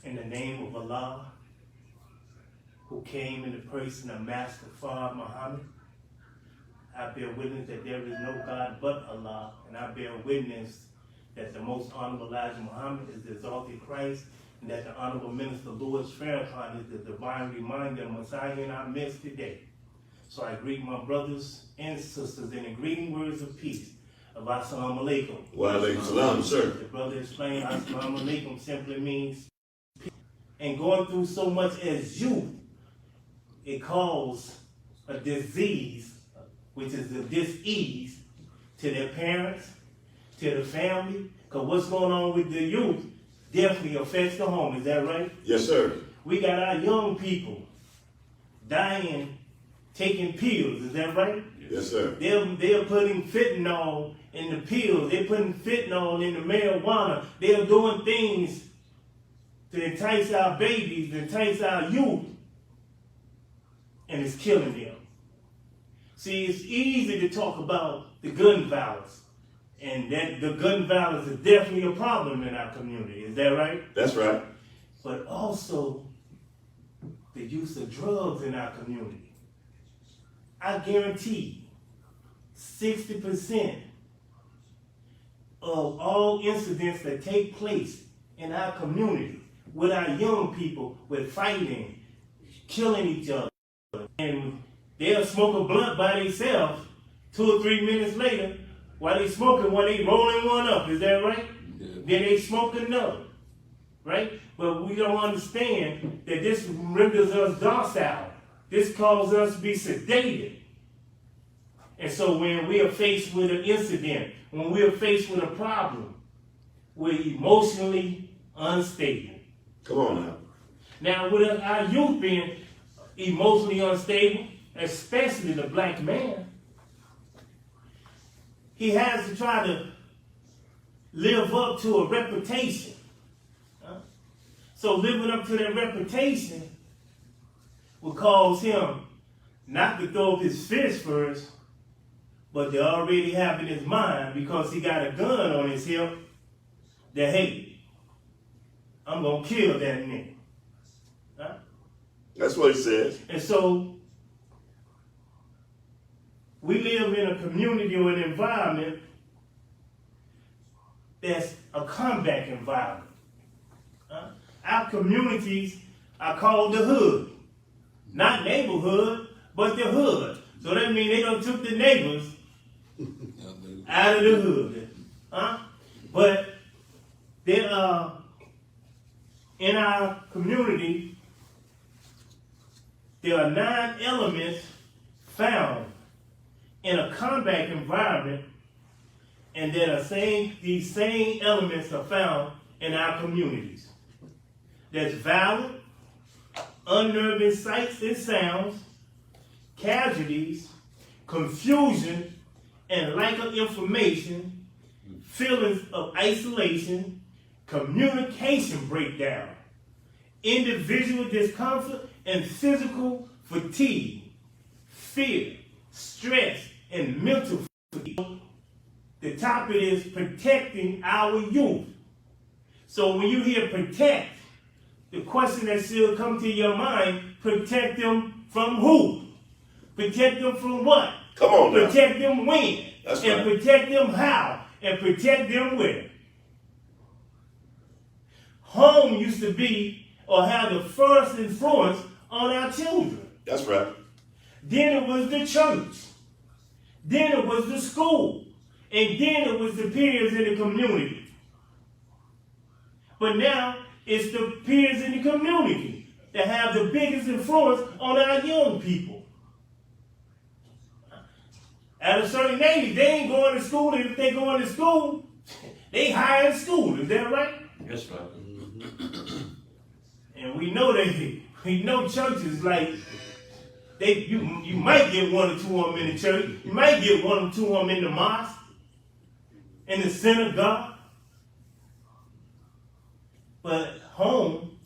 In the name of Allah, who came in the person of Master Fard Muhammad, I bear witness that there is no God but Allah, and I bear witness that the most honorable Elijah Muhammad is the exalted Christ, and that the honorable minister Louis Farrakhan is the divine reminder of Messiah in our midst today. So I greet my brothers and sisters in the greeting words of peace of Assalamu alaikum. Wa alaikum salam, sir. The brother explained Assalamu alaikum simply means peace. And going through so much as youth, it caused a disease, which is a dis-ease to their parents, to the family, because what's going on with the youth definitely affects the home. Is that right? Yes, sir. We got our young people dying, taking pills. Is that right? Yes, sir. They're putting fentanyl in the pills. They're putting fentanyl in the marijuana. They're doing things to entice our babies, to entice our youth, and it's killing them. See, it's easy to talk about the gun violence, and that the gun violence is definitely a problem in our community. Is that right? That's right. But also the use of drugs in our community. I guarantee 60% of all incidents that take place in our community with our young people, with fighting, killing each other, and they'll smoke a blunt by themselves 2 or 3 minutes later while they smoking, while they rolling one up. Is that right? Yeah. Then they smoke another, right? But we don't understand that this renders us docile. This causes us to be sedated. And so when we are faced with an incident, when we are faced with a problem, we're emotionally unstable. Come on now. Now, with our youth being emotionally unstable, especially the black man, he has to try to live up to a reputation. So living up to that reputation will cause him not to throw up his fist first, but to already have in his mind, because he got a gun on his hip, that, hey, I'm going to kill that nigga. That's what he says. And so we live in a community or an environment that's a comeback environment. Our communities are called the hood. Not neighborhood, but the hood. So that means they done took the neighbors out of the hood. But there are, in our community, there are 9 elements found in a combat environment, and these same elements are found in our communities. There's violence, unnerving sights and sounds, casualties, confusion and lack of information, feelings of isolation, communication breakdown, individual discomfort and physical fatigue, fear, stress, and mental fatigue. The topic is protecting our youth. So when you hear protect, the question that should come to your mind, protect them from who? Protect them from what? Come on now. Protect them when? That's and right. Protect them how? And protect them where? Home used to be or have the first influence on our children. That's right. Then it was the church. Then it was the school. And then it was the peers in the community. But now it's the peers in the community that have the biggest influence on our young people. At a certain age, they ain't going to school, and if they going to school, they hire in school. Is that right? That's right. And we know churches like you might get 1 or 2 of them in the church. You might get 1 or 2 of them in the mosque, in the synagogue. But home,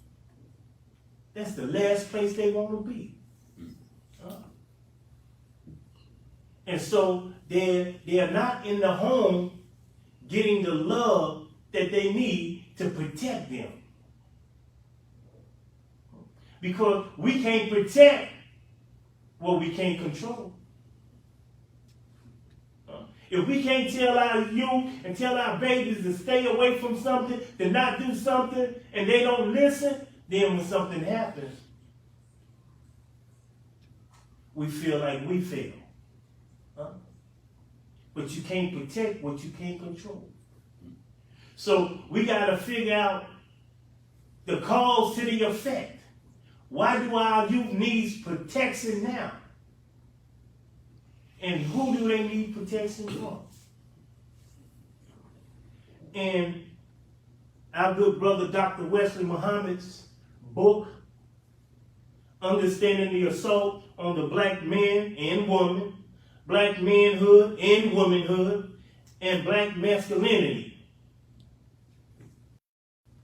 that's the last place they want to be. And so they're not in the home getting the love that they need to protect them. Because we can't protect what we can't control. If we can't tell our youth and tell our babies to stay away from something, to not do something, and they don't listen, then when something happens, we feel like we fail. But you can't protect what you can't control. So we got to figure out the cause to the effect. Why do our youth need protection now? And who do they need protection from? And our good brother Dr. Wesley Muhammad's book, Understanding the Assault on the Black Man and Woman, Black Manhood and Womanhood, and Black Masculinity.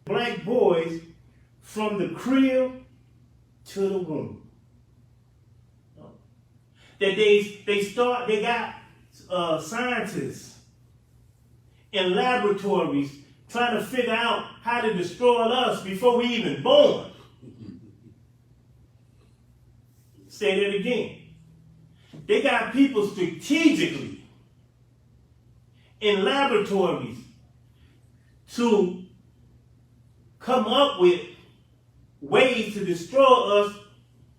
Black boys from the crib to the womb. That they got scientists in laboratories trying to figure out how to destroy us before we even born. Say that again. They got people strategically in laboratories to come up with ways to destroy us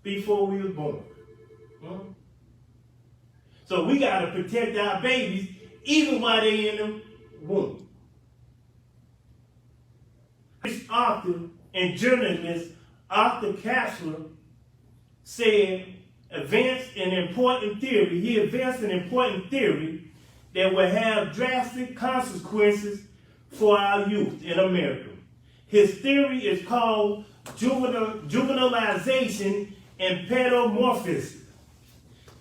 before we were born. So we got to protect our babies even while they're in the womb. This author and journalist Arthur Koestler said, he advanced an important theory that will have drastic consequences for our youth in America. His theory is called juvenilization and pedomorphism.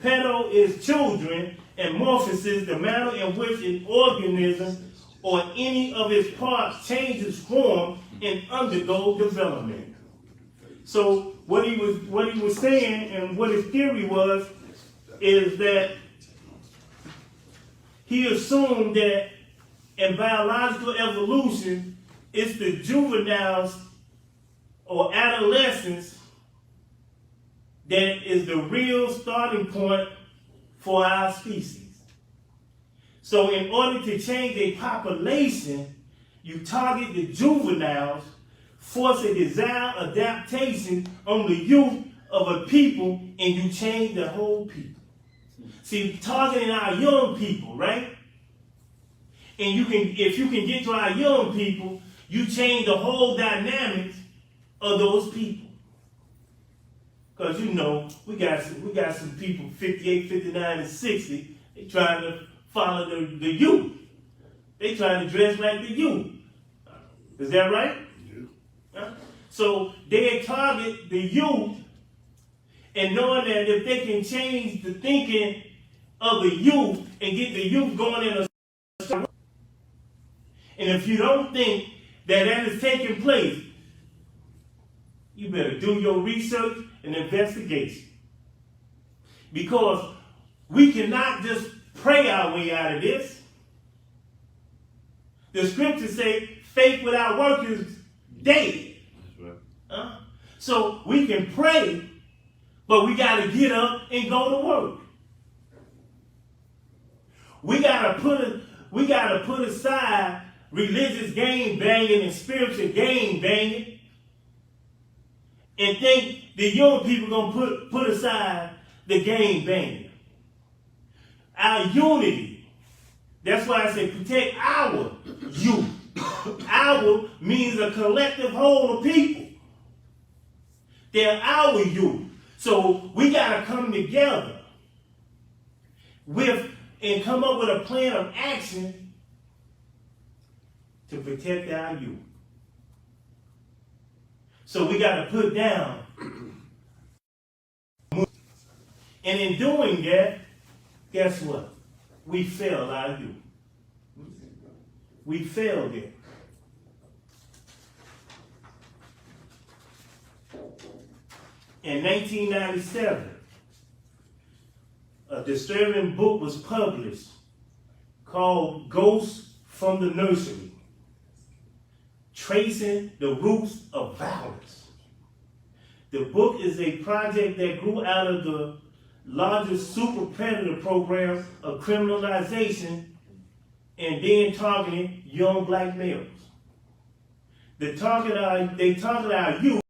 Pedo is children, and morphosis is the manner in which an organism or any of its parts changes form and undergo development. So what he was saying and what his theory was is that he assumed that in biological evolution, it's the juveniles or adolescents that is the real starting point for our species. So in order to change a population, you target the juveniles, force a desired adaptation on the youth of a people, and you change the whole people. See, targeting our young people, right? And if you can get to our young people, you change the whole dynamics of those people. Because we got some people 58, 59, and 60, they trying to follow the youth. They trying to dress like the youth. Is that right? Yeah. So they target the youth, and knowing that if they can change the thinking of the youth and get the youth going in a certain way, and if you don't think that is taking place, you better do your research and investigation. Because we cannot just pray our way out of this. The scriptures say faith without work is dead. That's right. So we can pray, but we got to get up and go to work. We got to put aside religious game banging and spiritual game banging, and think the young people gonna put aside the game banging. Our unity. That's why I say protect our youth. Our means a collective whole of people. They're our youth. So we gotta come together and come up with a plan of action to protect our youth. So we got to put down. And in doing that, guess what? We failed our youth. We failed it. In 1997, a disturbing book was published called Ghosts from the Nursery, Tracing the Roots of Violence. The book is a project that grew out of the larger super predator program of criminalization and then targeting young black males. They target our youth